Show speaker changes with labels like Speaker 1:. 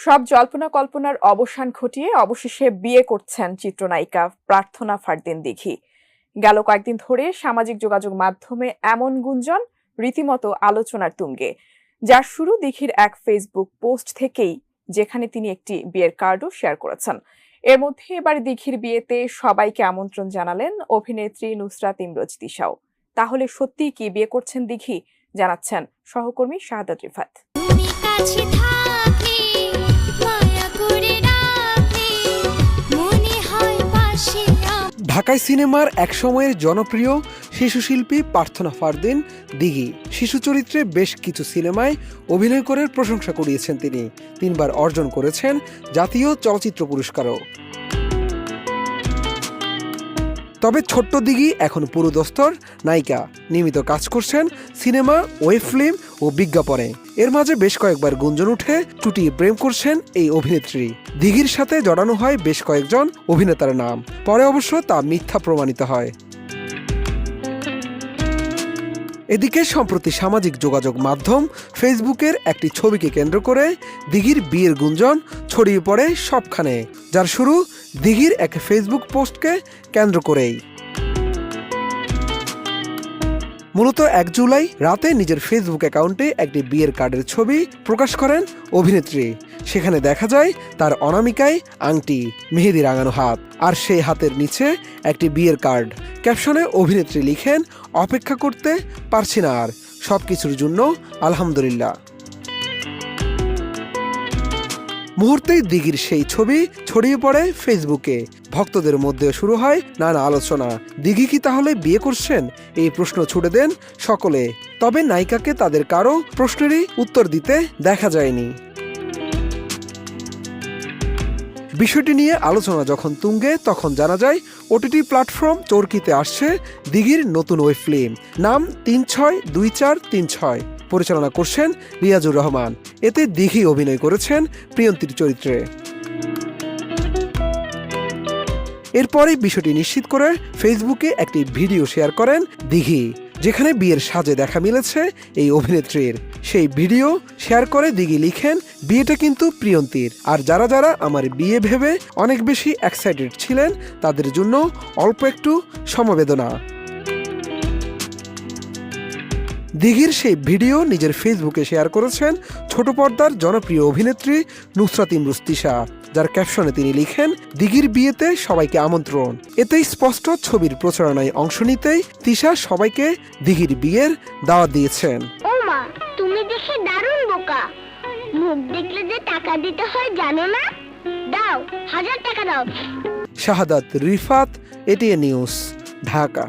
Speaker 1: সব জল্পনা কল্পনার অবসান ঘটিয়ে অবশেষে বিয়ে করছেন চিত্রনায়িকা প্রার্থনা ফারদিন দিঘি। গেল কয়েকদিন ধরে সামাজিক যোগাযোগ মাধ্যমে এমন গুঞ্জন রীতিমতো আলোচনার তুঙ্গে, যার শুরু দিঘির এক ফেসবুক পোস্ট থেকেই, যেখানে তিনি একটি বিয়ের কার্ডও শেয়ার করেছেন। এর মধ্যে এবার দিঘির বিয়েতে সবাইকে আমন্ত্রণ জানালেন অভিনেত্রী নুসরাত ইমরোজ তিশাও। তাহলে সত্যিই কি বিয়ে করছেন দিঘি, জানাচ্ছেন সহকর্মী শাহাদাত রিফাত।
Speaker 2: ঢাকায় সিনেমার একসময়ের জনপ্রিয় শিশু শিল্পী প্রার্থনা ফারদিন দিঘি শিশু চরিত্রে বেশ কিছু সিনেমায় অভিনয় করে প্রশংসা কুড়িয়েছেন তিনি। 3 বার অর্জন করেছেন জাতীয় চলচ্চিত্র পুরস্কারও। তবে ছোট্ট দিঘি এখন পুরোদস্তর নায়িকা, নিয়মিত কাজ করছেন সিনেমা, ওয়েব ফিল্ম ও বিজ্ঞাপনে। এর মাঝে বেশ কয়েকবার গুঞ্জন উঠে চুটিয়ে প্রেম করছেন এই অভিনেত্রী। দিঘির সাথে জড়ানো হয় বেশ কয়েকজন অভিনেতার নাম, পরে অবশ্য তা মিথ্যা প্রমাণিত হয়। এদিকে সম্প্রতি সামাজিক যোগাযোগ মাধ্যম ফেসবুকের একটি ছবিকে কেন্দ্র করে দিঘির বিয়ের গুঞ্জন ছড়িয়ে পড়ে সবখানে, যার শুরু দিঘির এক ফেসবুক পোস্টকে কেন্দ্র করেই। মূলত 1 জুলাই রাতে নিজের ফেসবুক অ্যাকাউন্টে একটি বিয়ের কার্ডের ছবি প্রকাশ করেন অভিনেত্রী। সেখানে দেখা যায় তার অনামিকায় আংটি, মেহেদি রাঙানো হাত, আর সেই হাতের নিচে একটি বিয়ের কার্ড। ক্যাপশনে অভিনেত্রী লিখেন, অপেক্ষা করতে পারছি না আর, সবকিছুর জন্য আলহামদুলিল্লাহ। মুহূর্তেই দিঘির সেই ছবি ছড়িয়ে পড়ে ফেসবুকে। ভক্তদের মধ্যে শুরু হয় নানা আলোচনা। দিঘি কি তাহলে বিয়ে করছেন, এই প্রশ্ন ছুড়ে দেন সকলে। তবে নায়িকাকে তাদের কারো প্রশ্নেরই উত্তর দিতে দেখা যায়নি। বিষয়টি নিয়ে আলোচনা যখন তুঙ্গে, তখন জানা যায় ওটিটি প্ল্যাটফর্ম চরকিতে আসছে দিঘির নতুন ওয়েব ফিল্ম, নাম 362436। পরিচালনা করছেন রিয়াজুর রহমান। এতে দিঘি অভিনয় করেছেন প্রিয়ন্তীর চরিত্রে। এরপরই বিষয়টি নিশ্চিত করে ফেসবুকে একটি ভিডিও শেয়ার করেন দিঘি, যেখানে বিয়ের সাজে দেখা মিলেছে এই অভিনেত্রীর। সেই ভিডিও শেয়ার করে দিঘি লিখেন, বিয়েটা কিন্তু প্রিয়ন্তীর, আর যারা যারা আমার বিয়ে ভেবে অনেক বেশি এক্সাইটেড ছিলেন তাদের জন্য অল্প একটু সমবেদনা। দিঘির সেই ভিডিও নিজের ফেসবুকে শেয়ার করেছেন ছোট পর্দার জনপ্রিয় অভিনেত্রী নুসরাত ইমরোজ তিশা, যার ক্যাপশনে তিনি লিখেন, দিঘির বিয়েতে সবাইকে আমন্ত্রণ। এতেই স্পষ্ট ছবির প্রচারণায় অংশ নিতেই তিশা সবাইকে দিঘির বিয়ের দাওয়াত দিয়েছেন।
Speaker 3: ও মা, তুমি দেখে দারুণ বোকা, মুখ দেখলে যে টাকা দিতে হয় জানো না? দাও, 1000 টাকা দাও।
Speaker 2: শাহাদাত রিফাত, এটিএন নিউজ, ঢাকা।